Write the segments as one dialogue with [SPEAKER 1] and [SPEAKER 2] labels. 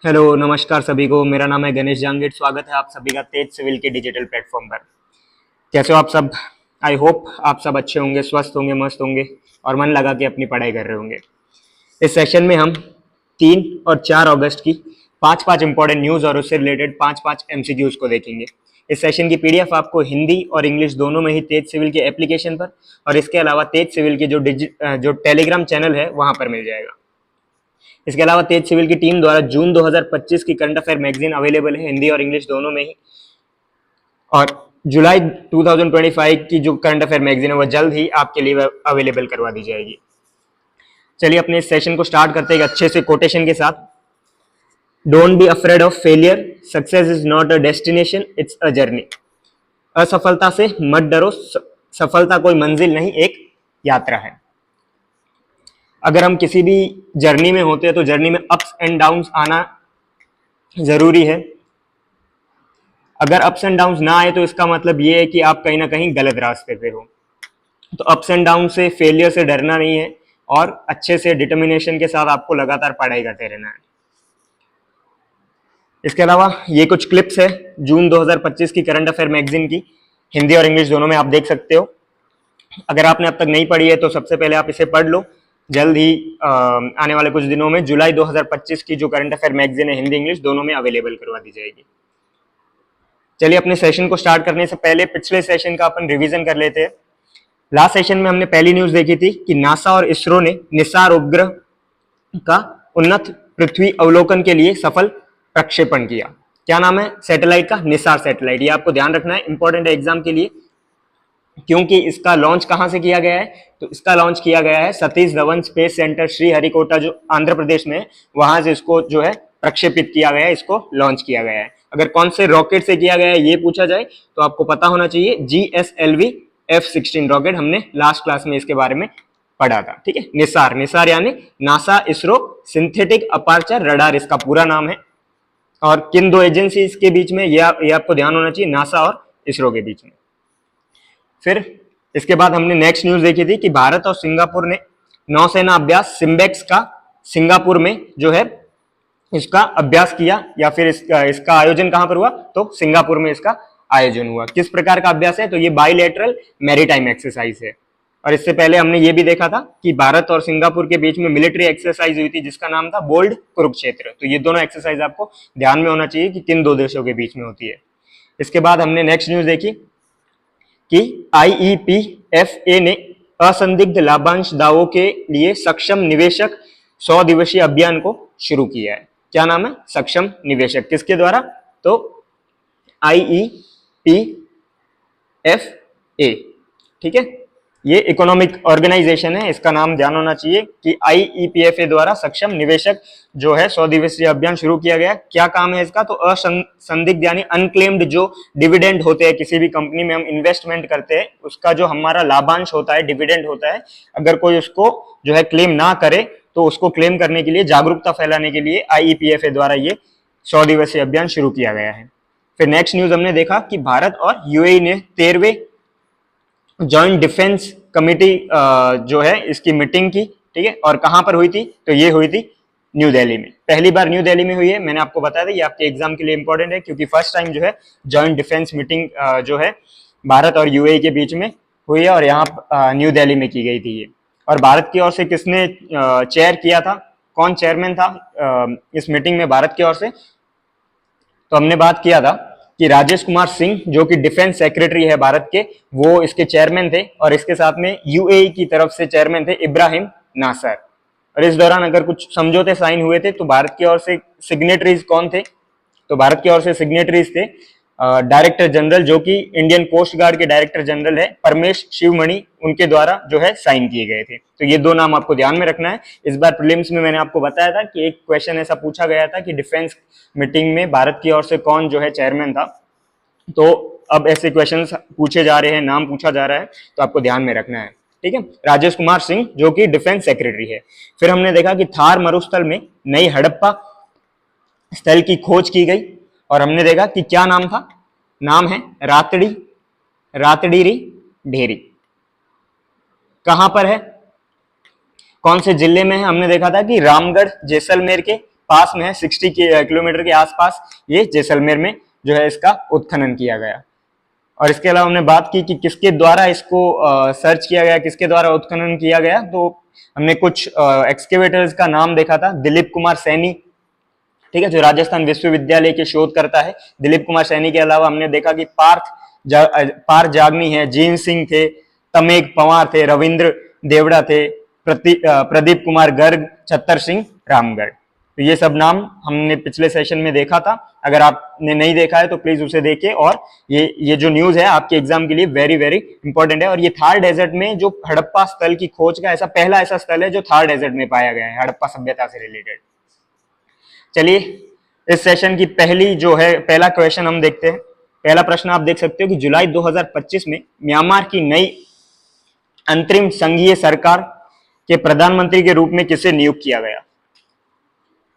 [SPEAKER 1] Hello नमस्कार सभी को। मेरा नाम है गणेश जांगीर। स्वागत है आप सभी का तेज सिविल के डिजिटल प्लेटफॉर्म पर। कैसे हो आप सब? आई होप आप सब अच्छे होंगे, स्वस्थ होंगे, मस्त होंगे और मन लगा के अपनी पढ़ाई कर रहे होंगे। इस सेशन में हम 3 और 4 अगस्त की पांच पांच इंपॉर्टेंट न्यूज और उससे रिलेटेड पांच पांच एमसीक्यूज को देखेंगे। इस सेशन की पीडीएफ आपको हिंदी और इंग्लिश दोनों में ही तेज सिविल के एप्लीकेशन पर और इसके अलावा तेज सिविल के जो टेलीग्राम चैनल है वहां पर मिल जाएगा। इसके अलावा तेज सिविल की टीम द्वारा जून 2025 की करंट अफेयर मैगजीन अवेलेबल है हिंदी और इंग्लिश दोनों में ही, और जुलाई 2025 की जो करंट अफेयर मैगजीन है वो जल्द ही आपके लिए अवेलेबल करवा दी जाएगी। चलिए अपने इस सेशन को स्टार्ट करते हैं एक अच्छे से कोटेशन के साथ। Don't be afraid of failure, success is not a destination, it's a journey. असफलता से मत डरो, सफलता कोई मंजिल नहीं, एक यात्रा है। अगर हम किसी भी जर्नी में होते हैं तो जर्नी में अप्स एंड डाउन्स आना जरूरी है। अगर अप्स एंड डाउन्स ना आए तो इसका मतलब ये है कि आप कहीं ना कहीं गलत रास्ते पे हो। तो अप्स एंड डाउन से, फेलियर से डरना नहीं है और अच्छे से डिटर्मिनेशन के साथ आपको लगातार पढ़ाई करते रहना है। इसके अलावा ये कुछ क्लिप्स है जून 2025 की करंट अफेयर मैगजीन की, हिंदी और इंग्लिश दोनों में आप देख सकते हो। अगर आपने अब तक नहीं पढ़ी है तो सबसे पहले आप इसे पढ़ लो। जल्द ही आने वाले कुछ दिनों में जुलाई 2025 की जो करंट अफेयर मैगजीन है हिंदी इंग्लिश दोनों में अवेलेबल करवा दी जाएगी। चलिए अपने सेशन को स्टार्ट करने से पहले पिछले सेशन का अपन रिवीजन कर लेते हैं। लास्ट सेशन में हमने पहली न्यूज देखी थी कि नासा और इसरो ने निसार उपग्रह का उन्नत पृथ्वी अवलोकन के लिए सफल प्रक्षेपण किया। क्या नाम है सैटेलाइट का? निसार सैटेलाइट। ये आपको ध्यान रखना है, इंपॉर्टेंट है एग्जाम के लिए, क्योंकि इसका लॉन्च कहां से किया गया है? तो इसका लॉन्च किया गया है सतीश धवन स्पेस सेंटर श्रीहरिकोटा जो आंध्र प्रदेश में है, वहां से इसको जो है प्रक्षेपित किया गया है, इसको लॉन्च किया गया है। अगर कौन से रॉकेट से किया गया है ये पूछा जाए तो आपको पता होना चाहिए GSLV F-16 रॉकेट। हमने लास्ट क्लास में इसके बारे में पढ़ा था। ठीक है, निसार, निसार यानी NASA ISRO synthetic aperture radar इसका पूरा नाम है। और किन दो एजेंसीज के बीच में, ये आपको ध्यान होना चाहिए, नासा और इसरो के बीच में। फिर इसके बाद हमने नेक्स्ट न्यूज देखी थी कि भारत और सिंगापुर ने नौसेना अभ्यास सिम्बेक्स का सिंगापुर में जो है इसका अभ्यास किया, या फिर इसका आयोजन कहां पर हुआ? तो सिंगापुर में इसका आयोजन हुआ। किस प्रकार का अभ्यास है? तो ये बाइलेटरल मैरीटाइम एक्सरसाइज है। और इससे पहले हमने ये भी देखा था कि भारत और सिंगापुर के बीच में मिलिट्री एक्सरसाइज हुई थी जिसका नाम था बोल्ड कुरुक्षेत्र। तो ये दोनों एक्सरसाइज आपको ध्यान में होना चाहिए कि किन दो देशों के बीच में होती है। इसके बाद हमने नेक्स्ट न्यूज देखी कि IEPFA ने असंदिग्ध लाभांश दावों के लिए सक्षम निवेशक 100 दिवसीय अभियान को शुरू किया है। क्या नाम है? सक्षम निवेशक। किसके द्वारा? तो IEPFA। ठीक है, ये इकोनॉमिक ऑर्गेनाइजेशन है, इसका नाम ध्यान होना चाहिए कि IEPFA द्वारा सक्षम निवेशक जो है 100 दिवसीय अभियान शुरू किया गया। क्या काम है इसका? तो असंदिग्ध यानी अनक्लेम्ड जो डिविडेंड होते हैं, किसी भी कंपनी में हम इन्वेस्टमेंट करते हैं उसका जो हमारा लाभांश होता है, डिविडेंड होता है, अगर कोई उसको जो है क्लेम ना करे तो उसको क्लेम करने के लिए, जागरूकता फैलाने के लिए IEPFA द्वारा ये 100 दिवसीय अभियान शुरू किया गया है। फिर नेक्स्ट न्यूज हमने देखा कि भारत और UAE ने 13वें जॉइंट डिफेंस कमेटी जो है इसकी मीटिंग की। ठीक है, और कहां पर हुई थी? तो ये हुई थी न्यू दिल्ली में। पहली बार न्यू दिल्ली में हुई है, मैंने आपको बताया था, ये आपके एग्जाम के लिए इंपॉर्टेंट है क्योंकि फर्स्ट टाइम जो है जॉइंट डिफेंस मीटिंग जो है भारत और UAE के बीच में हुई है और यहाँ न्यू दिल्ली में की गई थी ये। और भारत की ओर से किसने चेयर किया था? कौन चेयरमैन था इस मीटिंग में भारत की ओर से? तो हमने बात किया था कि राजेश कुमार सिंह जो कि डिफेंस सेक्रेटरी है भारत के, वो इसके चेयरमैन थे, और इसके साथ में UAE की तरफ से चेयरमैन थे इब्राहिम नासर। और इस दौरान अगर कुछ समझौते साइन हुए थे तो भारत की ओर से सिग्नेटरीज कौन थे? तो भारत की ओर से सिग्नेटरीज थे डायरेक्टर जनरल, जो कि इंडियन कोस्ट गार्ड के डायरेक्टर जनरल है परमेश शिवमणि, उनके द्वारा जो है साइन किए गए थे। तो ये दो नाम आपको ध्यान में रखना है। इस बार प्रीलिम्स में मैंने आपको बताया था कि एक क्वेश्चन ऐसा पूछा गया था कि डिफेंस मीटिंग में भारत की ओर से कौन जो है चेयरमैन था। तो अब ऐसे क्वेश्चंस पूछे जा रहे हैं, नाम पूछा जा रहा है, तो आपको ध्यान में रखना है। ठीक है, राजेश कुमार सिंह जो कि डिफेंस सेक्रेटरी है। फिर हमने देखा कि थार मरुस्थल में नई हड़प्पा स्थल की खोज की गई, और हमने देखा कि क्या नाम था? नाम है रातड़ीरी ढेरी। कहां पर है? कौन से जिले में है? हमने देखा था कि रामगढ़ जैसलमेर के पास में है, 60 किलोमीटर के आसपास ये जैसलमेर में जो है इसका उत्खनन किया गया। और इसके अलावा हमने बात की कि किसके द्वारा इसको सर्च किया गया, किसके द्वारा उत्खनन किया गया, तो हमने कुछ एक्सकेवेटर्स का नाम देखा था, दिलीप कुमार सैनी, ठीक है, जो राजस्थान विश्वविद्यालय के शोधकर्ता है। दिलीप कुमार सैनी के अलावा हमने देखा कि पार्थ जागनी है, जीन सिंह थे, तमेग पंवार थे, रविंद्र देवड़ा थे, प्रदीप कुमार गर्ग, छत्तर सिंह रामगढ़। तो ये सब नाम हमने पिछले सेशन में देखा था। अगर आपने नहीं देखा है तो प्लीज उसे देखिए। और ये जो न्यूज है आपके एग्जाम के लिए वेरी वेरी इंपॉर्टेंट है। और ये थार डेजर्ट में जो हड़प्पा स्थल की खोज का पहला ऐसा स्थल है जो थार डेजर्ट में पाया गया है, हड़प्पा सभ्यता से रिलेटेड। चलिए इस सेशन की पहला क्वेश्चन हम देखते हैं। पहला प्रश्न आप देख सकते हो कि जुलाई 2025 में म्यांमार की नई अंतरिम संघीय सरकार के प्रधानमंत्री के रूप में किसे नियुक्त किया गया?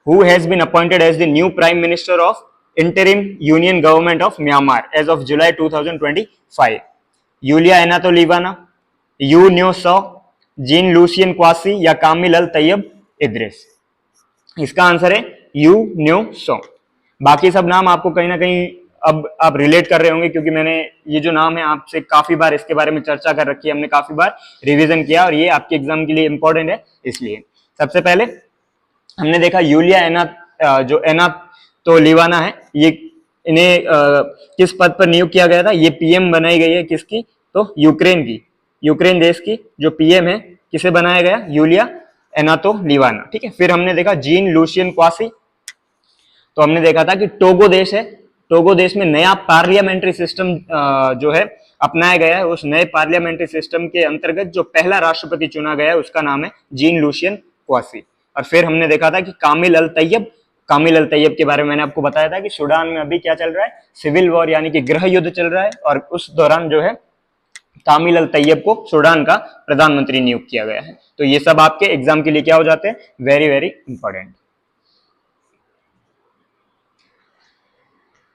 [SPEAKER 1] Who has been appointed as the new Prime Minister of Interim Union Government of Myanmar as of July 2025? Yulia Enato Livana, यू न्यो सो, जीन लूसियन क्वासी या कामिल अल तैयब इद्रिस? इसका आंसर है यू न्यो सो। बाकी सब नाम आपको कहीं ना कहीं अब आप रिलेट कर रहे होंगे, क्योंकि मैंने ये जो नाम है आपसे काफी बार इसके बारे में चर्चा कर रखी है, हमने काफी बार रिवीजन किया और ये आपके एग्जाम के लिए इंपॉर्टेंट है। इसलिए सबसे पहले हमने देखा यूलिया जो एनातो लीवाना है, ये इन्हें किस पद पर नियुक्त किया गया था? ये पीएम बनाई गई है किसकी? तो यूक्रेन की, यूक्रेन देश की जो पीएम है, किसे बनाया गया? यूलिया एनातो लीवाना, ठीक है। फिर हमने देखा जीन लूसियन क्वासी, तो हमने देखा था कि टोगो देश है, टोगो देश में नया पार्लियामेंट्री सिस्टम जो है अपनाया गया है। उस नए पार्लियामेंट्री सिस्टम के अंतर्गत जो पहला राष्ट्रपति चुना गया है उसका नाम है जीन लूसियन क्वासी। और फिर हमने देखा था कि कामिल अल तैयब के बारे में मैंने आपको बताया था कि सूडान में अभी क्या चल रहा है? सिविल वॉर यानी कि गृह युद्ध चल रहा है, और उस दौरान जो है कामिल अल तैयब को सूडान का प्रधानमंत्री नियुक्त किया गया है। तो ये सब आपके एग्जाम के लिए क्या हो जाते हैं? Very very important.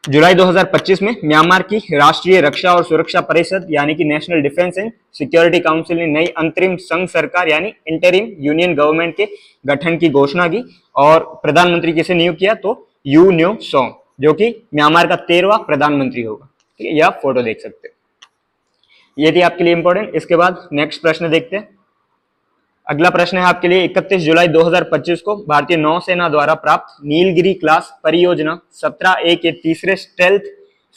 [SPEAKER 1] जुलाई 2025 में म्यांमार की राष्ट्रीय रक्षा और सुरक्षा परिषद यानी कि national defence and security council ने नई अंतरिम संघ सरकार यानी इंटरिम यूनियन गवर्नमेंट के गठन की घोषणा की। और प्रधानमंत्री किसे नियुक्त किया? तो यू न्यो सो, जो कि म्यांमार का 13वां प्रधानमंत्री होगा, ठीक है। यह आप फोटो देख सकते हैं। ये थी आपके लिए इंपॉर्टेंट। इसके बाद नेक्स्ट प्रश्न देखते हैं। अगला प्रश्न है आपके लिए 31 जुलाई 2025 को भारतीय नौसेना द्वारा प्राप्त नीलगिरी क्लास परियोजना 17A के तीसरे स्टेल्थ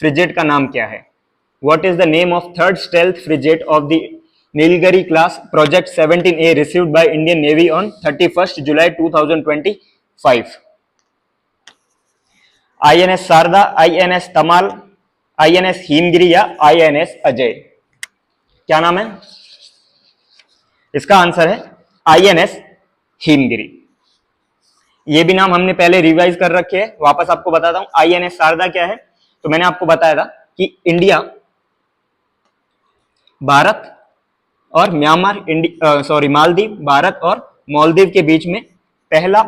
[SPEAKER 1] फ्रिगेट का नाम क्या है? What is the name of third stealth frigate of the Nilgiri class project 17A received by Indian Navy on 31 July 2025? INS Sharda, INS Tamal, INS Himgiri या INS अजय? क्या नाम है? इसका आंसर है INS हिमगिरी। ये भी नाम हमने पहले रिवाइज कर रखे हैं, वापस आपको बताता हूं। INS शारदा क्या है? तो मैंने आपको बताया था कि इंडिया, भारत और मालदीव, भारत और मालदीव के बीच में पहला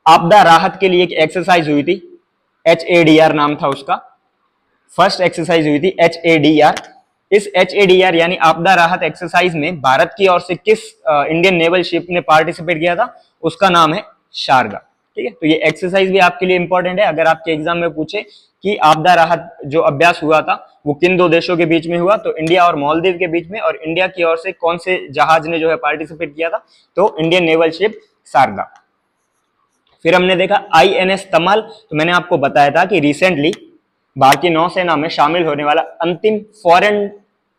[SPEAKER 1] आपदा राहत के लिए एक एक्सरसाइज हुई थी, HADR नाम था उसका। फर्स्ट एक्सरसाइज हुई थी HADR। इस HADR यानी आपदा राहत एक्सरसाइज में भारत की ओर से किस इंडियन नेवल शिप ने पार्टिसिपेट किया था? उसका नाम है शारदा, ठीक है। तो ये एक्सरसाइज भी आपके लिए इंपॉर्टेंट है। अगर आपके एग्जाम में पूछे कि आपदा राहत जो अभ्यास हुआ था वो किन दो देशों के बीच में हुआ, तो इंडिया और मालदीव के बीच में। और इंडिया की ओर से कौन से जहाज ने जो है पार्टिसिपेट किया था? तो इंडियन नेवल शिप शारदा। फिर हमने देखा INS तमाल। तो मैंने आपको बताया था कि रिसेंटली भारतीय नौसेना में शामिल होने वाला अंतिम फॉरेन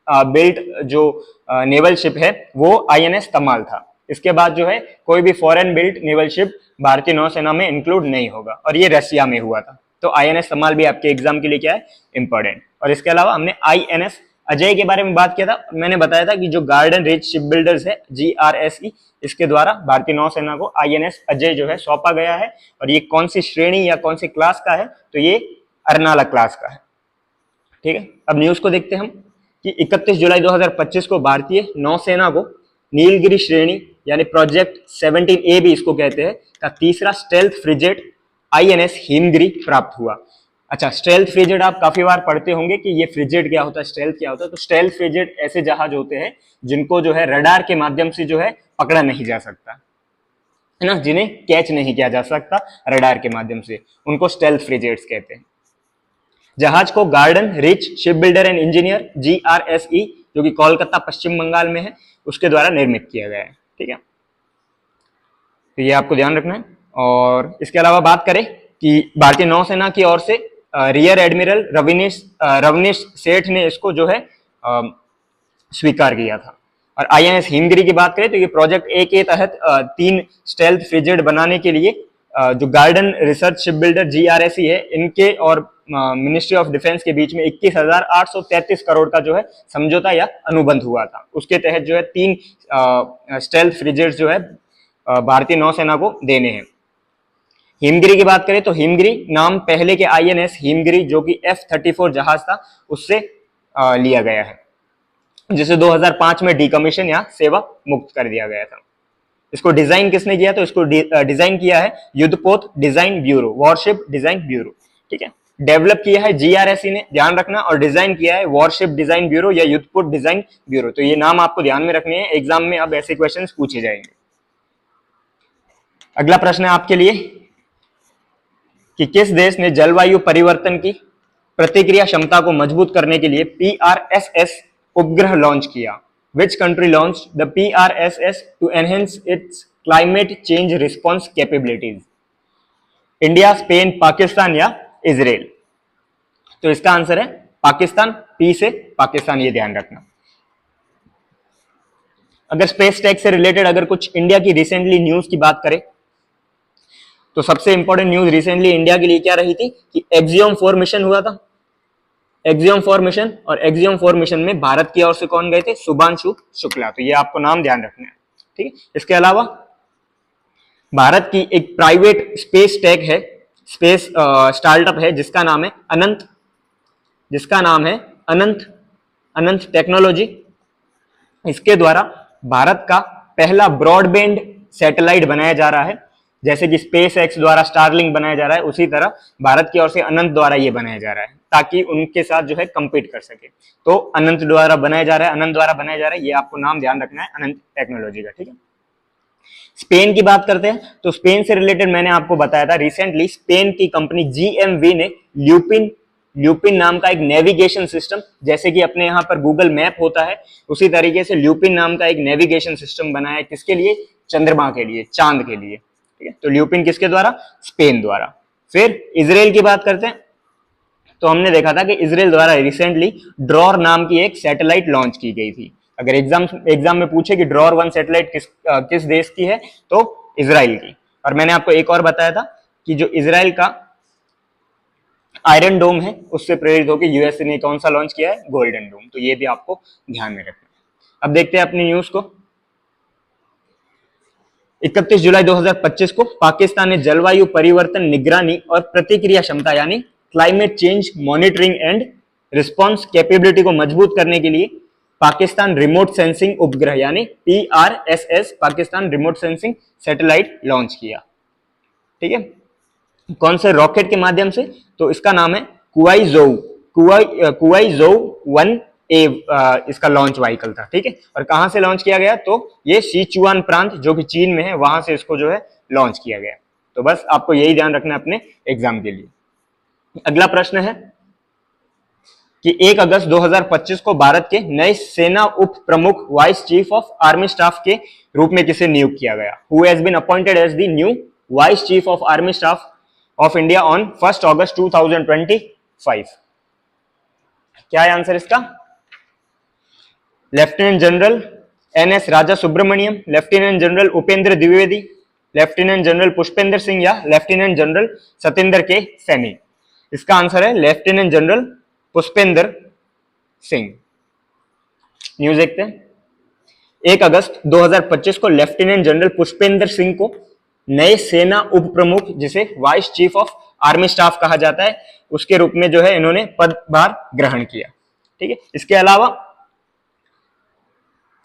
[SPEAKER 1] बिल्ट जो नेवल शिप है वो INS तमाल था। इसके बाद जो है कोई भी फॉरेन बिल्ट नेवल शिप भारतीय नौसेना में इंक्लूड नहीं होगा, और ये रशिया में हुआ था। तो INS तमाल भी आपके एग्जाम के लिए क्या है? इंपॉर्टेंट। और इसके अलावा हमने INS अजय के बारे में बात किया था। मैंने बताया था कि जो गार्डन रिच शिप बिल्डर्स है GRSE, इसके द्वारा भारतीय नौसेना को INS अजय जो है सौंपा गया है। और ये कौन सी श्रेणी या कौन सी क्लास का है? तो ये अर्नाला क्लास का है, ठीक है। अब न्यूज को देखते हैं हम कि 31 जुलाई 2025 को भारतीय नौसेना को नीलगिरी श्रेणी यानी प्रोजेक्ट 17A भी इसको कहते हैं का तीसरा स्टेल्थ फ्रिगेट INS हिमगिरी प्राप्त हुआ। अच्छा, स्टेल्थ फ्रिगेट आप काफी बार पढ़ते होंगे कि ये फ्रिगेट क्या होता है, स्टेल्थ क्या होता है। तो स्टेल्थ फ्रिगेट ऐसे जहाज होते हैं जिनको जो है रडार के माध्यम से जो है पकड़ा नहीं जा सकता। है ना, जिन्हें कैच नहीं किया जा सकता रडार के माध्यम से, उनको स्टेल्थ फ्रिगेट्स कहते हैं। जहाज को garden rich ship builder and engineer GRSE, जो कि कोलकाता पश्चिम बंगाल में है, उसके द्वारा निर्मित किया गया है। ठीक है, तो ये आपको ध्यान रखना है। और इसके अलावा बात करें कि भारतीय नौसेना की ओर से रियर एडमिरल रवनीश सेठ ने इसको जो है स्वीकार किया था। और INS हिमगिरी की बात करें तो ये प्रोजेक्ट ए के तहत 3 स्टेल्थ फ्रिगेट बनाने के लिए जो garden research ship builder GRSE है, इनके और मिनिस्ट्री ऑफ डिफेंस के बीच में 21,833 करोड़ का जो है समझौता या अनुबंध हुआ था। उसके तहत जो है 3 स्टेल्थ फ्रिगेट्स जो है भारतीय नौसेना को देने हैं। हिमगिरी की बात करें तो हिमगिरी नाम पहले के INS हिमगिरी, जो कि F-34 जहाज था, उससे लिया गया है, जिसे 2005 में डीकमीशन या सेवा मुक्त कर दिया गया था। इसको डिजाइन किसने किया? तो इसको डिजाइन किया है युद्धपोत design bureau, worship design bureau. ठीक है, डेवलप किया है GRSE ने, ध्यान रखना, और डिजाइन किया है वॉरशिप डिजाइन ब्यूरो या युद्धपोत डिजाइन ब्यूरो। तो ये नाम आपको ध्यान में रखने हैं, एग्जाम में अब ऐसे क्वेश्चन पूछे जाएंगे। अगला प्रश्न है आपके लिए कि किस देश ने जलवायु परिवर्तन की प्रतिक्रिया क्षमता को मजबूत करने के लिए PRSS उपग्रह लॉन्च किया? Which country launched the PRSS to enhance its climate change response capabilities? India, Spain, Pakistan या इजराइल? तो इसका आंसर है पाकिस्तान, P से पाकिस्तान, ये ध्यान रखना। अगर स्पेस टेक से रिलेटेड अगर कुछ इंडिया की रिसेंटली न्यूज की बात करें तो सबसे इंपॉर्टेंट न्यूज रिसेंटली इंडिया के लिए क्या रही थी कि एक्सियोम 4 मिशन हुआ था। एक्सियोम 4 मिशन, और एक्सियोम 4 मिशन में भारत की ओर से कौन गए थे? शुभांशु शुक्ला। तो ये आपको नाम ध्यान रखना है। ठीक है, इसके अलावा भारत की एक प्राइवेट स्पेस टेक है, स्पेस स्टार्टअप है, जिसका नाम है अनंत टेक्नोलॉजी। इसके द्वारा भारत का पहला ब्रॉडबैंड सैटेलाइट बनाया जा रहा है। जैसे कि स्पेस एक्स द्वारा स्टारलिंक बनाया जा रहा है, उसी तरह भारत की ओर से अनंत द्वारा ये बनाया जा रहा है, ताकि उनके साथ जो है कंपीट कर सके। तो अनंत द्वारा बनाया जा रहा है, ये आपको नाम ध्यान रखना है, अनंत टेक्नोलॉजी का। ठीक है, स्पेन की बात करते हैं तो स्पेन से रिलेटेड मैंने आपको बताया था, रिसेंटली स्पेन की कंपनी GMV ने ल्यूपिन नाम का एक नेविगेशन सिस्टम, जैसे कि अपने यहाँ पर गूगल मैप होता है, उसी तरीके से ल्यूपिन नाम का एक नेविगेशन सिस्टम बनाया है। किसके लिए? चंद्रमा के लिए, चांद के लिए। ठीक है, तो ल्यूपिन किसके द्वारा? स्पेन द्वारा। फिर इजराइल की बात करते हैं तो हमने देखा था कि इजराइल द्वारा रिसेंटली ड्रॉर नाम की एक सैटेलाइट लॉन्च की गई थी। अगर एग्जाम में पूछे कि ड्रॉर 1 सैटेलाइट किस देश की है, तो इजराइल की। और मैंने आपको एक और बताया था कि जो इजराइल का आयरन डोम है, उससे प्रेरित होकर यूएसए ने कौन सा लॉन्च किया है? गोल्डन डोम। तो ये भी आपको ध्यान में रखना है। अब देखते हैं अपनी न्यूज को। 31 जुलाई 2025 को पाकिस्तान ने जलवायु परिवर्तन निगरानी और प्रतिक्रिया क्षमता यानी climate change monitoring and response capability को मजबूत करने के लिए पाकिस्तान रिमोट सेंसिंग उपग्रह यानी PRSS Pakistan remote sensing satellite launch किया। ठीक है, कौन से रॉकेट के माध्यम से? तो इसका नाम है कुआईजोउ 1A, इसका लॉन्च व्हीकल था। ठीक है, और कहां से लॉन्च किया गया? तो ये सिचुआन प्रांत जो कि चीन में है, वहां से इसको जो है लॉन्च किया गया। तो बस आपको यही ध्यान रखना है अपने एग्जाम के लिए। अगला प्रश्न है कि 1 अगस्त 2025 को भारत के नए सेना उप प्रमुख vice chief of army staff के रूप में किसे नियुक्त किया गया? Who has been appointed as the new vice chief of army staff of India on 1 August 2025? क्या है आंसर इसका? Lieutenant general NS Raja Subramaniam, lieutenant general Upendra Dwivedi, lieutenant general Pushpendra Singh या lieutenant general Satendra K Saini? इसका आंसर है lieutenant general Pushpendra Singh. News देखते हैं। 1 August 2025 को lieutenant general Pushpendra Singh को नए सेना उप प्रमुख, जिसे vice chief of army staff कहा जाता है, उसके रूप में जो है इन्होंने पदभार ग्रहण किया। ठीक है, इसके अलावा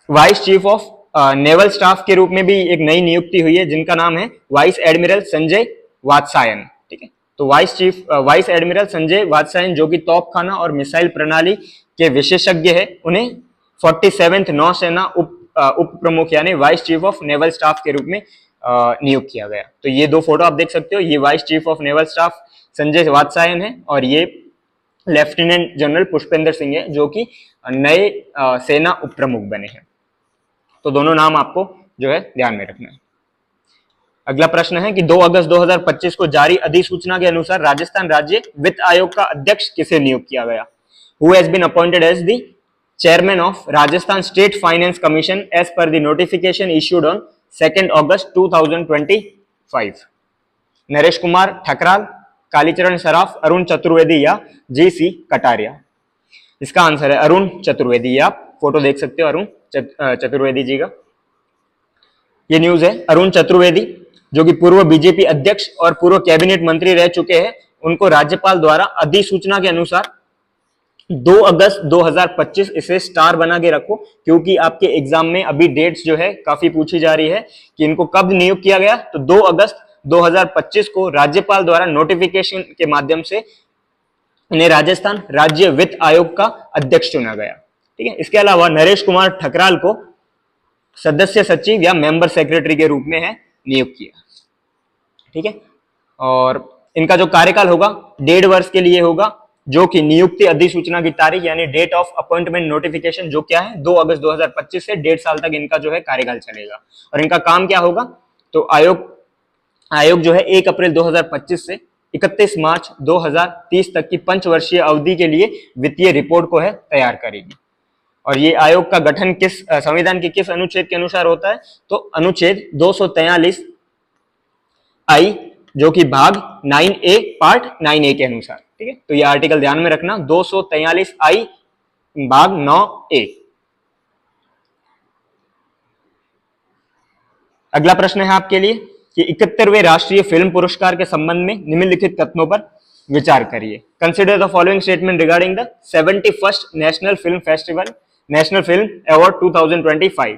[SPEAKER 1] vice chief of naval staff के रूप में भी एक नई नियुक्ति हुई है, जिनका नाम है वाइस एडमिरल संजय वात्सायन। ठीक है, तो वाइस एडमिरल संजय वात्सायन, जो कि तोपखाना और मिसाइल प्रणाली के विशेषज्ञ है, उन्हें 47th नौसेना उप प्रमुख यानी vice chief of naval staff के रूप में नियुक्त किया गया। तो ये दो फोटो आप देख सकते हो, ये vice chief of naval staff Sanjay Vatsayan है और ये लेफ्टिनेंट जनरल पुष्पेंद्र सिंह है जो कि नए सेना उप प्रमुख बने हैं। तो दोनों नाम आपको जो है ध्यान में रखना है। अगला प्रश्न है कि 2 अगस्त 2025 को जारी अधिसूचना के अनुसार राजस्थान राज्य वित्त आयोग का अध्यक्ष किसे नियुक्त किया गया? Who has been appointed as the chairman of Rajasthan State Finance Commission as per the notification issued on 2nd August 2025? Naresh Kumar Thakral, Kalicharan Saraf, Arun Chaturvedi या जी.सी. कटारिया? इसका आंसर है अरुण चतुर्वेदी। आप फोटो देख सकते हो अरुण चतुर्वेदी जी का। ये न्यूज है, अरुण चतुर्वेदी जो कि पूर्व बीजेपी अध्यक्ष और पूर्व कैबिनेट मंत्री रह चुके हैं, उनको राज्यपाल द्वारा अधिसूचना के अनुसार 2 अगस्त 2025 इसे स्टार बना के रखो, क्योंकि आपके एग्जाम में अभी डेट्स जो है काफी पूछी जा रही है कि इनको कब नियुक्त किया गया। तो 2 अगस्त 2025 को राज्यपाल द्वारा नोटिफिकेशन के माध्यम से इन्हें राजस्थान राज्य वित्त आयोग का अध्यक्ष चुना गया। ठीक है, इसके अलावा नरेश कुमार ठकराल को सदस्य सचिव या मेंबर सेक्रेटरी के रूप में है नियुक्त किया। ठीक है, और इनका जो कार्यकाल होगा 1.5 वर्ष के लिए होगा, जो कि नियुक्ति अधिसूचना की तारीख यानी डेट ऑफ अपॉइंटमेंट नोटिफिकेशन जो क्या है 2 अगस्त 2025 से 1.5 साल तक इनका जो है कार्यकाल चलेगा। और इनका काम क्या होगा? तो आयोग जो है 1 अप्रैल 2025 से 31 मार्च 2030 तक की पंचवर्षीय अवधि के लिए वित्तीय रिपोर्ट को है तैयार करेगी। और ये आयोग का गठन किस संविधान के किस अनुच्छेद के अनुसार होता है? तो अनुच्छेद 243 आई जो कि भाग 9A पार्ट 9A के अनुसार। ठीक है, तो ये आर्टिकल ध्यान में रखना, 243 आई भाग 9A। अगला प्रश्न है आपके लिए कि 71वें राष्ट्रीय फिल्म पुरस्कार के संबंध में निम्नलिखित कथनों पर विचार करिए। Consider the following statement regarding the 71st national film festival national film award 2025।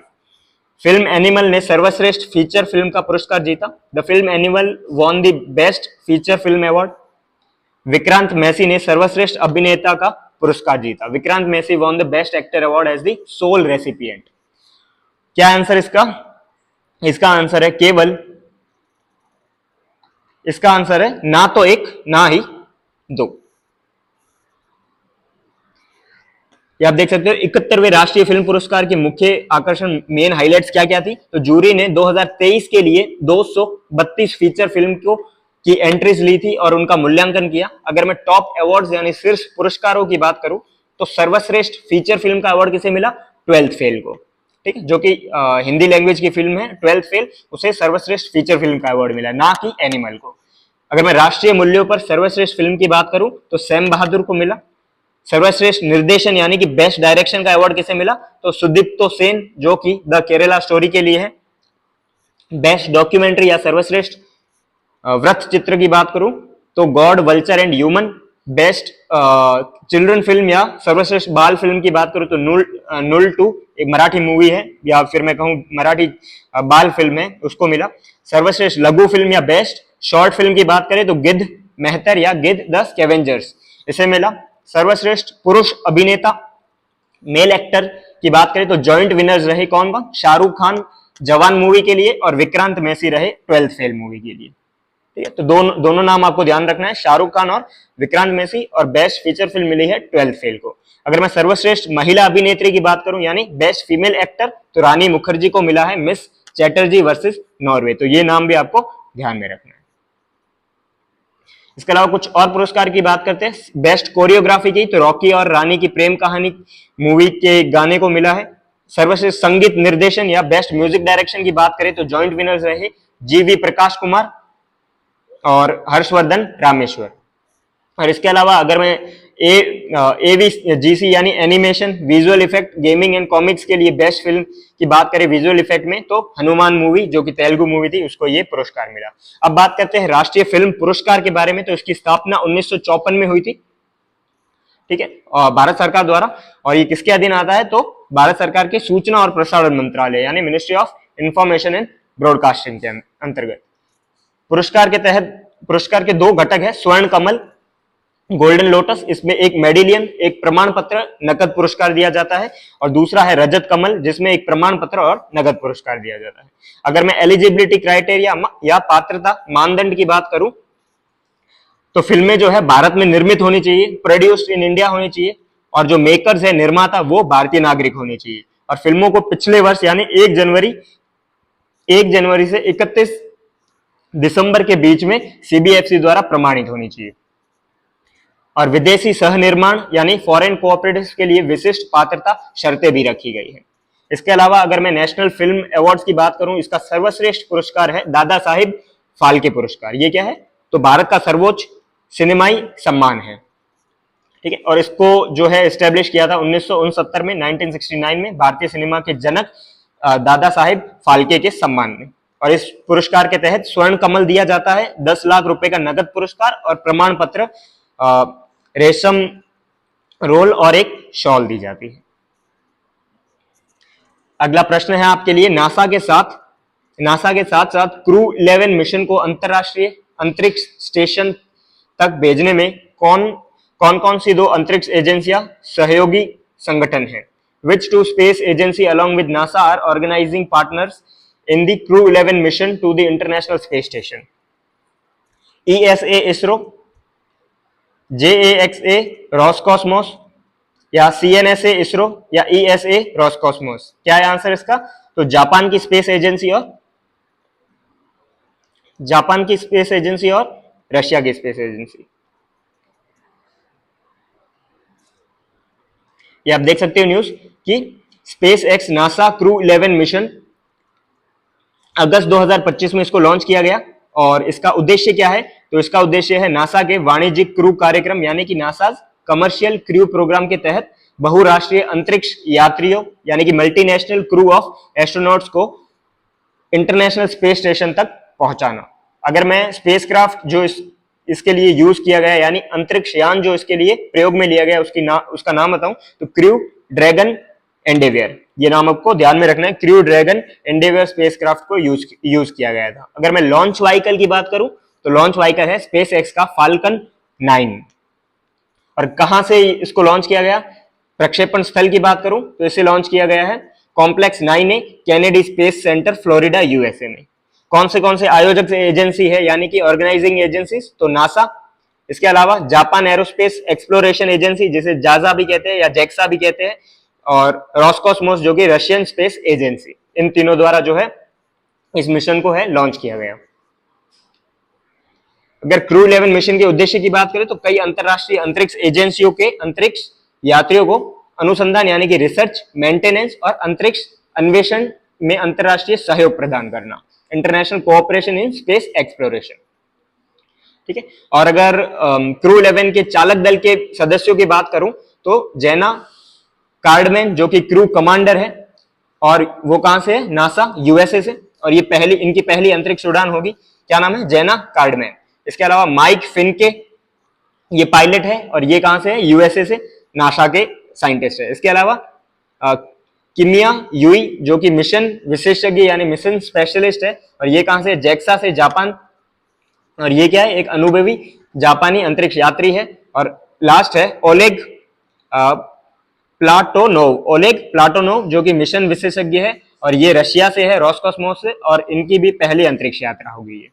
[SPEAKER 1] Film Animal ने सर्वश्रेष्ठ फीचर फिल्म का पुरस्कार जीता। The film Animal won the best feature film award. Vikrant Massey ने सर्वश्रेष्ठ अभिनेता का पुरस्कार जीता। Vikrant Massey won the best actor award as the sole recipient. क्या आंसर इसका? इसका आंसर है केवल, इसका आंसर है ना तो 1 ना ही 2। ये आप देख सकते हो 71वें राष्ट्रीय फिल्म पुरस्कार के मुख्य आकर्षण मेन हाइलाइट्स क्या क्या थी? तो जूरी ने 2023 के लिए 232 फीचर फिल्म की एंट्रीज ली थी और उनका मूल्यांकन किया। अगर मैं टॉप अवार्ड्स यानी शीर्ष पुरस्कारों की बात करूं तो सर्वश्रेष्ठ फीचर फिल्म का अवार्ड किसे मिला? 12th फेल को। ठीक है, जो कि हिंदी लैंग्वेज की फिल्म है 12th फेल, उसे सर्वश्रेष्ठ फीचर फिल्म का अवार्ड मिला, ना कि एनिमल को। अगर मैं राष्ट्रीय मूल्यों पर सर्वश्रेष्ठ फिल्म की बात करूं तो सैम बहादुर को मिला। सर्वश्रेष्ठ निर्देशन यानी कि बेस्ट डायरेक्शन का अवार्ड किसे मिला? तो सुदीप्तो सेन जो कि द केरला स्टोरी के लिए है। बेस्ट डॉक्यूमेंट्री या सर्वश्रेष्ठ व्रत चित्र की बात करूं तो God, vulture and human. Best children film या सर्वश्रेष्ठ बाल फिल्म की बात करूं तो नुल 2 एक मराठी मूवी है या फिर मैं कहूं मराठी बाल फिल्म है, उसको मिला। सर्वश्रेष्ठ लघु फिल्म या बेस्ट शॉर्ट फिल्म की बात करें तो गिद्ध मेहतर या गिद्ध द स्कैवेंजर्स इसे मिला। सर्वश्रेष्ठ पुरुष अभिनेता मेल एक्टर की बात करें तो जॉइंट विनर्स रहे कौन कौन? शाहरुख खान जवान मूवी के लिए और विक्रांत मैसी रहे 12th फेल मूवी के लिए। ठीक है, तो दोनों नाम आपको ध्यान रखना है, शाहरुख खान और विक्रांत मैसी, और बेस्ट फीचर फिल्म मिली है 12th फेल को। अगर मैं सर्वश्रेष्ठ महिला अभिनेत्री की बात करूं यानी बेस्ट फीमेल एक्टर तो रानी मुखर्जी को मिला है मिस चैटर्जी वर्सेस नॉर्वे। तो ये नाम भी आपको ध्यान में रखना है। इसके अलावा कुछ और पुरस्कार की बात करते हैं। बेस्ट कोरियोग्राफी की तो रॉकी और रानी की प्रेम कहानी मूवी के गाने को मिला है। सर्वश्रेष्ठ संगीत निर्देशन या बेस्ट म्यूजिक डायरेक्शन की बात करें तो जॉइंट विनर्स रहे जीवी प्रकाश कुमार और हर्षवर्धन रामेश्वर। और इसके अलावा अगर मैं AVGC यानी animation, visual effect, gaming and comics के लिए बेस्ट फिल्म की बात करें विजुअल इफेक्ट में तो हनुमान मूवी जो कि तेलुगु मूवी थी उसको ये पुरस्कार मिला। अब बात करते हैं राष्ट्रीय फिल्म पुरस्कार के बारे में। तो इसकी स्थापना 1954 में हुई थी। ठीक है, और भारत सरकार द्वारा। और ये किसके अधीन आता है? तो भारत सरकार के सूचना और प्रसारण मंत्रालय यानी ministry of information and broadcasting के अंतर्गत। पुरस्कार के तहत पुरस्कार के 2 घटक है, स्वर्ण कमल गोल्डन लोटस, इसमें एक मेडेलियन, एक प्रमाण पत्र, नकद पुरस्कार दिया जाता है। और दूसरा है रजत कमल, जिसमें एक प्रमाण पत्र और नगद पुरस्कार दिया जाता है। अगर मैं एलिजिबिलिटी क्राइटेरिया या पात्रता मानदंड की बात करूं तो फिल्में जो है भारत में निर्मित होनी चाहिए, प्रोड्यूस्ड इन इंडिया होनी चाहिए, और जो मेकर्स है, निर्माता, वो भारतीय नागरिक होने चाहिए। और फिल्मों को पिछले वर्ष यानी 1 जनवरी से 31 दिसंबर के बीच में सीबीएफसी द्वारा प्रमाणित होनी चाहिए। और विदेशी सह निर्माण यानी फॉरेन कोऑपरेटिव्स के लिए विशिष्ट पात्रता शर्तें भी रखी गई है। इसके अलावा अगर मैं नेशनल फिल्म अवार्ड्स की बात करूं, इसका सर्वश्रेष्ठ पुरस्कार है दादा साहिब फाल्के पुरस्कार। ये क्या है? तो भारत का सर्वोच्च सिनेमाई सम्मान है, ठीक है। और इसको जो है एस्टेब्लिश किया था 1969 में, 1969 में, भारतीय सिनेमा के जनक दादा साहिब फाल्के के सम्मान में। और इस पुरस्कार के तहत स्वर्ण कमल दिया जाता है, 10 लाख रुपए का नगद पुरस्कार और प्रमाण पत्र, रेशम रोल और एक शॉल दी जाती है। अगला प्रश्न है आपके लिए, नासा के साथ साथ क्रू 11 मिशन को अंतरराष्ट्रीय अंतरिक्ष स्टेशन तक भेजने में कौन सी 2 अंतरिक्ष एजेंसियां सहयोगी संगठन हैं? Which 2 space agency along with NASA are organizing partners in the Crew 11 mission to the International Space Station? ESA ISRO, JAXA Roscosmos, या CNSA इसरो, या ESA रॉसकॉस्मोस? क्या है आंसर इसका? तो जापान की स्पेस एजेंसी और रशिया की स्पेस एजेंसी। ये आप देख सकते हो न्यूज कि SpaceX NASA crew 11 mission अगस्त 2025 में इसको लॉन्च किया गया। और इसका उद्देश्य क्या है? तो इसका उद्देश्य है नासा के वाणिज्यिक क्रू कार्यक्रम यानी कि नासा कमर्शियल क्रू प्रोग्राम के तहत बहुराष्ट्रीय अंतरिक्ष यात्रियों यानी कि मल्टीनेशनल क्रू ऑफ एस्ट्रोनॉट्स को इंटरनेशनल स्पेस स्टेशन तक पहुंचाना। अगर मैं स्पेसक्राफ्ट जो इसके लिए यूज किया गया यानी अंतरिक्ष यान जो इसके लिए प्रयोग में लिया गया उसका नाम बताऊं तो क्रू ड्रैगन एंडेवियर, ये नाम आपको ध्यान में रखना है। क्रू ड्रैगन एंडेवियर स्पेसक्राफ्ट को यूज किया गया था। अगर मैं लॉन्च व्हीकल की बात करूं तो लॉन्च व्हीकल है स्पेस एक्स का फाल्कन 9। और कहां से इसको लॉन्च किया गया? प्रक्षेपण स्थल की बात करूं तो इसे लॉन्च किया गया है complex 9A Kennedy space centre Florida USA में। कौन से आयोजक एजेंसी है यानी कि ऑर्गेनाइजिंग एजेंसीज? तो नासा, इसके अलावा जापान एरोस्पेस एक्सप्लोरेशन एजेंसी जिसे जाजा भी कहते हैं या जेक्सा भी कहते हैं, और रॉसकॉस्मोस जो कि रशियन स्पेस एजेंसी। इन तीनों द्वारा जो है इस मिशन को है लॉन्च किया गया। अगर क्रू 11 मिशन के उद्देश्य की बात करें तो कई अंतरराष्ट्रीय अंतरिक्ष एजेंसियों के अंतरिक्ष यात्रियों को अनुसंधान यानी कि रिसर्च, मेंटेनेंस और अंतरिक्ष अन्वेषण में अंतरराष्ट्रीय सहयोग प्रदान करना, international cooperation in space exploration, ठीक है। और अगर क्रू 11 के चालक दल के सदस्यों की बात करूं तो जेना कार्डमैन जो कि क्रू कमांडर है, और वो कहां से है? नासा यूएसए से। और ये इनकी पहली अंतरिक्ष उड़ान होगी। क्या नाम है? जेना कार्डमैन। इसके अलावा माइक फिनके ये पायलट है और ये कहां से है? यूएसए से, नासा के साइंटिस्ट है। इसके अलावा किमिया युई जो कि मिशन विशेषज्ञ यानी मिशन स्पेशलिस्ट है, और ये कहां से? जेक्सा से, जापान। और ये क्या है? एक अनुभवी जापानी अंतरिक्ष यात्री है। और लास्ट है ओलेग प्लाटोनोव जो कि मिशन विशेषज्ञ है, और ये रशिया से है, रॉसकॉस्मोस से, और इनकी भी पहली अंतरिक्ष यात्रा होगी।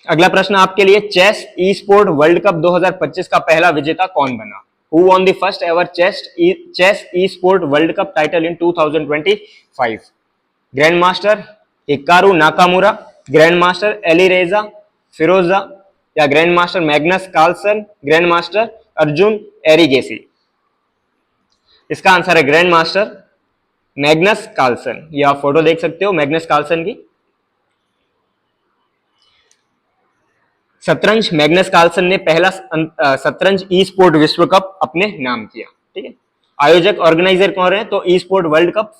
[SPEAKER 1] अगला प्रश्न आपके लिए, चेस ई स्पोर्ट वर्ल्ड कप 2025 का पहला विजेता कौन बना? Who won the first ever chess e-sport World Cup title in 2025? Grandmaster Hikaru Nakamura, grandmaster Alireza Firouzja, या grandmaster Magnus Carlsen, grandmaster Arjun Erigaisi? इसका आंसर है ग्रैंड मास्टर मैग्नस कार्लसन। ये आप फोटो देख सकते हो Magnus Carlsen की। शतरंज, मैग्नस कार्लसन ने पहला शतरंज ई स्पोर्ट विश्व कप अपने नाम किया, ठीक है। आयोजक ऑर्गेनाइजर कौन है? तो ई स्पोर्ट वर्ल्ड कप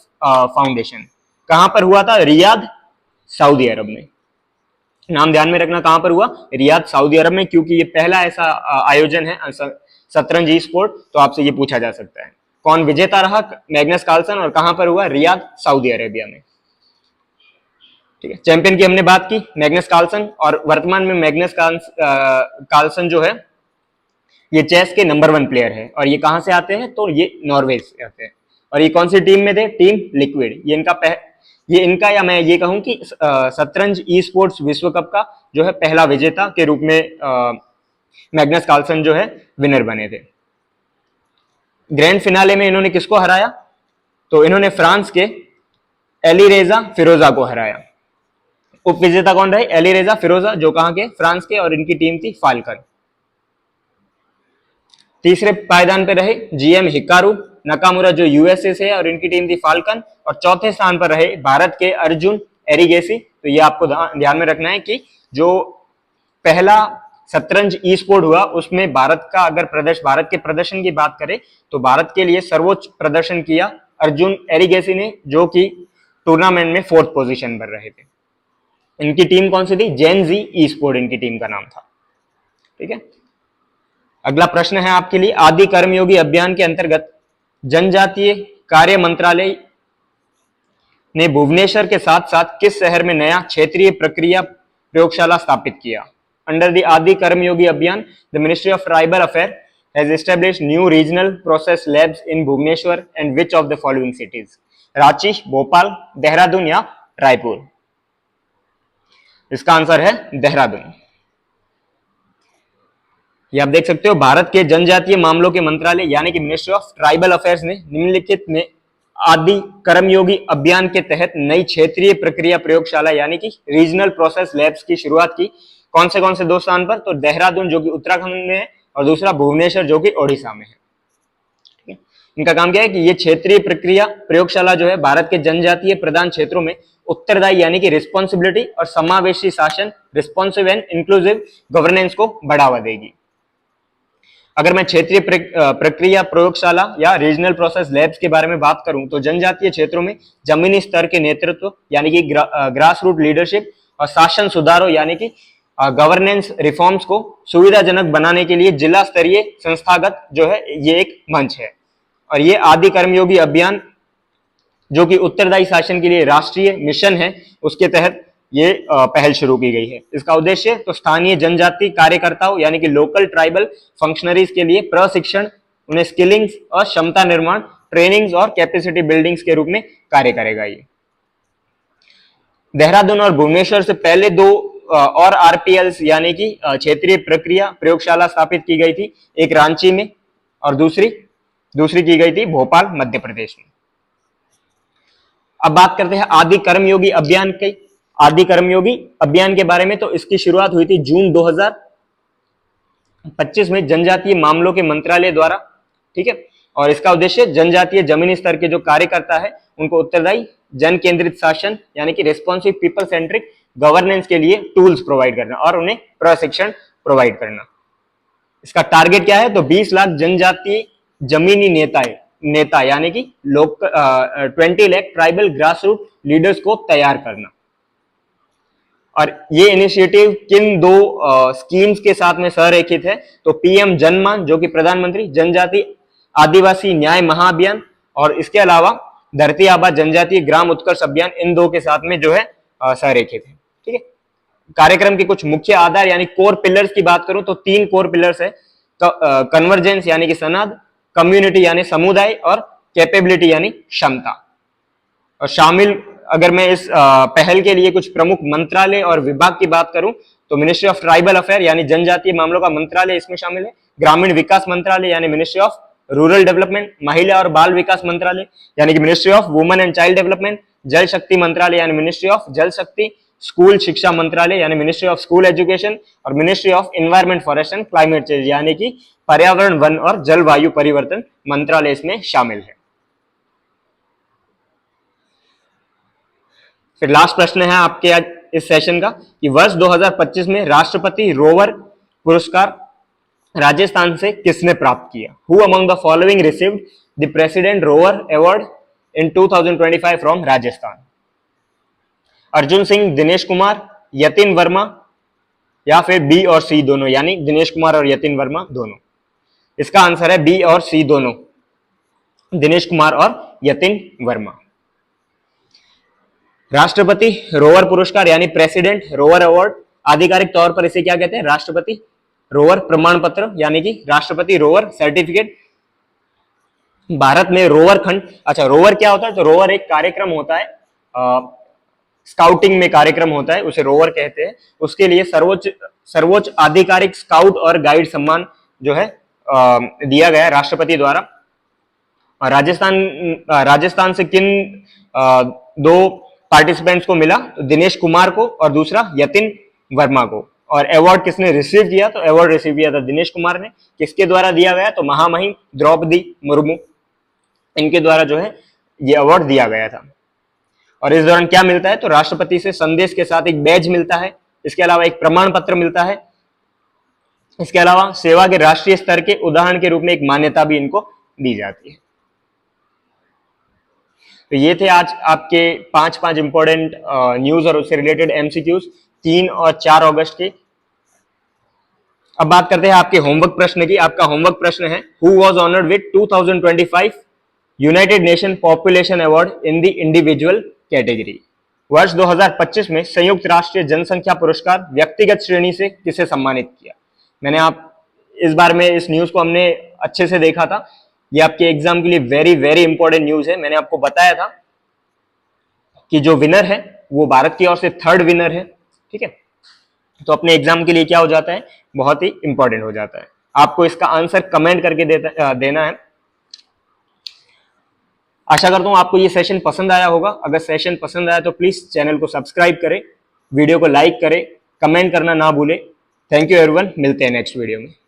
[SPEAKER 1] फाउंडेशन। कहां पर हुआ था? रियाद, सऊदी अरब में। नाम ध्यान में रखना, कहां पर हुआ? रियाद, सऊदी अरब में, क्योंकि ये पहला ऐसा आयोजन है शतरंज ई स्पोर्ट। तो आपसे ये पूछा जा सकता है कौन विजेता रहा? Magnus Carlsen. और कहां पर हुआ? रियाद, सऊदी अरेबिया में, ठीक है। चैंपियन की हमने बात की मैग्नस कार्लसन, और वर्तमान में मैग्नस कार्लसन जो है ये चेस के नंबर 1 प्लेयर है, और ये कहां से आते हैं, तो ये नॉर्वे से आते हैं। और ये कौन सी टीम में थे, टीम लिक्विड। ये इनका या मैं ये कहूं कि शतरंज ई स्पोर्ट्स विश्व कप का जो है पहला विजेता के रूप में मैग्नस कार्लसन जो है विनर बने थे। ग्रैंड फिनाले में इन्होंने किसको हराया, तो इन्होंने फ्रांस के एलीरेजा फिरोजा को हराया। उप विजेता कौन रहे, एलीरेजा फिरोजा, जो कहां के, फ्रांस के, और इनकी टीम थी फाल्कन। तीसरे पायदान पे रहे जीएम हिकारू नकामुरा, जो यूएसए से है, और इनकी टीम थी फाल्कन। और चौथे स्थान पर रहे भारत के अर्जुन एरिगेसी। तो ये आपको ध्यान में रखना है कि जो पहला शतरंज ई स्पोर्ट हुआ उसमें भारत के प्रदर्शन की बात करें तो भारत के लिए सर्वोच्च प्रदर्शन किया अर्जुन एरिगेसी ने, जो कि टूर्नामेंट में 4th पोजीशन पर रहे थे। इनकी टीम कौन सी थी, जेन जी ई स्पोर्ट इनकी टीम का नाम था। ठीक है। अगला प्रश्न है आपके लिए, आदि कर्मयोगी अभियान के अंतर्गत जनजातीय कार्य मंत्रालय ने भुवनेश्वर के साथ साथ किस शहर में नया क्षेत्रीय प्रक्रिया प्रयोगशाला स्थापित किया। Under the Adi Karmayogi Abhiyan, the ministry of tribal affair has established new regional process labs in Bhubaneswar and which of the following cities, Ranchi, Bhopal, Dehradun या रायपुर। इसका आंसर है देहरादून। ये आप देख सकते हो, भारत के जनजातीय मामलों के मंत्रालय यानी कि मिनिस्ट्री ऑफ ट्राइबल अफेयर्स ने निम्नलिखित में आदि कर्मयोगी अभियान के तहत नई क्षेत्रीय प्रक्रिया प्रयोगशाला यानी कि रीजनल प्रोसेस लैब्स की शुरुआत की। कौन से 2 स्थान पर, तो देहरादून जो कि उत्तराखंड में है, और दूसरा भुवनेश्वर जो कि ओडिशा में है। ठीक है। इनका काम क्या है कि ये क्षेत्रीय प्रक्रिया प्रयोगशाला जो है भारत के जनजातीय प्रधान क्षेत्रों में उत्तरदायी यानी कि रिस्पॉन्सिबिलिटी और समावेशी शासन, रिस्पॉन्सिव एंड इंक्लूसिव गवर्नेंस को बढ़ावा देगी। अगर मैं क्षेत्रीय प्रक्रिया प्रयोगशाला या रीजनल प्रोसेस लैब्स के बारे में बात करूं तो जनजातीय क्षेत्रों में जमीनी स्तर के नेतृत्व यानी कि ग्रास रूट लीडरशिप और शासन सुधारों यानी कि गवर्नेंस रिफॉर्म्स को सुविधाजनक बनाने के लिए जिला स्तरीय संस्थागत जो है ये एक मंच है। और ये आदि कर्मयोगी अभियान जो कि उत्तरदायी शासन के लिए राष्ट्रीय मिशन है, उसके तहत ये पहल शुरू की गई है। इसका उद्देश्य तो स्थानीय जनजाति कार्यकर्ताओं यानी कि लोकल ट्राइबल फंक्शनरीज के लिए प्रशिक्षण, उन्हें स्किलिंग्स और क्षमता निर्माण, ट्रेनिंग्स और कैपेसिटी बिल्डिंग्स के रूप में कार्य करेगा। ये देहरादून और भुवनेश्वर से पहले 2 और आरपीएल्स यानी कि क्षेत्रीय प्रक्रिया प्रयोगशाला स्थापित की गई थी, एक रांची में और दूसरी की गई थी भोपाल मध्य प्रदेश में। अब बात करते हैं आदि कर्मयोगी अभियान की। आदि कर्मयोगी अभियान के बारे में, तो इसकी शुरुआत हुई थी जून 2025 में जनजातीय मामलों के मंत्रालय द्वारा। ठीक है। और इसका उद्देश्य जनजातीय जमीनी स्तर के जो कार्यकर्ता है उनको उत्तरदायी जन केंद्रित शासन यानी कि रिस्पॉन्सिव पीपल सेंट्रिक गवर्नेंस के लिए टूल्स प्रोवाइड करना और उन्हें प्रशिक्षण प्रोवाइड करना। इसका टारगेट क्या है, तो 20 लाख जनजातीय जमीनी नेता यानी कि 20 lakh tribal grass root leaders को तैयार करना। और ये इनिशिएटिव किन 2 स्कीम्स के साथ में संरेखित है, तो पीएम जनमान जो कि प्रधानमंत्री जनजाति आदिवासी न्याय महाअभियान, और इसके अलावा धरती आबा जनजातीय ग्राम उत्कर्ष अभियान, इन 2 के साथ में जो है संरेखित है। ठीक है। कार्यक्रम के कुछ मुख्य आधार यानी कोर पिलर्स की बात करूं तो 3 कोर पिलर्स है, कन्वर्जेंस यानी कि सनद, कम्युनिटी यानी समुदाय, और कैपेबिलिटी यानी क्षमता। और शामिल अगर मैं इस पहल के लिए कुछ प्रमुख मंत्रालय और विभाग की बात करूं तो मिनिस्ट्री ऑफ ट्राइबल अफेयर यानी जनजातीय मामलों का मंत्रालय इसमें शामिल है, ग्रामीण विकास मंत्रालय यानी मिनिस्ट्री ऑफ रूरल डेवलपमेंट, महिला और बाल विकास मंत्रालय यानी कि ministry of women and child development, जल शक्ति मंत्रालय यानी मिनिस्ट्री ऑफ जल शक्ति, स्कूल शिक्षा मंत्रालय यानी मिनिस्ट्री ऑफ स्कूल एजुकेशन, और ministry of environment forest and climate change यानी कि पर्यावरण वन और जलवायु परिवर्तन मंत्रालय इसमें शामिल है। फिर लास्ट प्रश्न है आपके आज इस सेशन का कि वर्ष 2025 में राष्ट्रपति रोवर पुरस्कार राजस्थान से किसने प्राप्त किया। Who among the following received the president rover award in 2025 from Rajasthan. Arjun Singh, Dinesh Kumar, Yatin Verma, या फिर बी और सी दोनों, यानी दिनेश कुमार और यतिन वर्मा दोनों। इसका आंसर है बी और सी दोनों, दिनेश कुमार और यतिन वर्मा। राष्ट्रपति रोवर पुरस्कार यानी प्रेसिडेंट रोवर अवार्ड, आधिकारिक तौर पर इसे क्या कहते हैं, राष्ट्रपति रोवर प्रमाण पत्र यानी कि राष्ट्रपति रोवर सर्टिफिकेट। भारत में रोवर खंड, अच्छा रोवर क्या होता है, तो रोवर एक कार्यक्रम होता है, स्काउटिंग में कार्यक्रम होता है, उसे रोवर कहते हैं। उसके लिए सर्वोच्च आधिकारिक स्काउट और गाइड सम्मान जो है दिया गया है राष्ट्रपति द्वारा। राजस्थान से किन दो पार्टिसिपेंट्स को मिला, तो दिनेश कुमार को और दूसरा यतिन वर्मा को। और अवार्ड किसने रिसीव किया, तो अवार्ड रिसीव किया था दिनेश कुमार ने। किसके द्वारा दिया गया, तो महामहिम द्रौपदी मुर्मू, इनके द्वारा जो है ये अवार्ड दिया गया था। और इस दौरान क्या मिलता है, तो राष्ट्रपति से संदेश के साथ एक बैज मिलता है, इसके अलावा एक प्रमाण पत्र मिलता है, इसके अलावा सेवा के राष्ट्रीय स्तर के उदाहरण के रूप में एक मान्यता भी इनको दी जाती है। तो ये थे आज आपके 5 इंपॉर्टेंट न्यूज और उससे रिलेटेड एमसीक्यूज 3 और 4 अगस्त के। अब बात करते हैं आपके होमवर्क प्रश्न की। आपका होमवर्क प्रश्न है, who was honoured with 2025 United nation population award in the individual category. वर्ष 2025 में संयुक्त राष्ट्र जनसंख्या पुरस्कार व्यक्तिगत श्रेणी से किसे सम्मानित किया। मैंने आप इस बार में इस न्यूज को हमने अच्छे से देखा था, ये आपके एग्जाम के लिए वेरी वेरी इंपॉर्टेंट न्यूज है। मैंने आपको बताया था कि जो विनर है वो भारत की ओर से 3rd विनर है, ठीक है। तो अपने एग्जाम के लिए क्या हो जाता है, बहुत ही इंपॉर्टेंट हो जाता है। आपको इसका आंसर कमेंट करके देना है। आशा करता हूं आपको ये सेशन पसंद आया होगा। अगर सेशन पसंद आया तो प्लीज चैनल को सब्सक्राइब करें, वीडियो को लाइक करें, कमेंट करना ना भूलें। थैंक यू एवरीवन, मिलते हैं नेक्स्ट वीडियो में।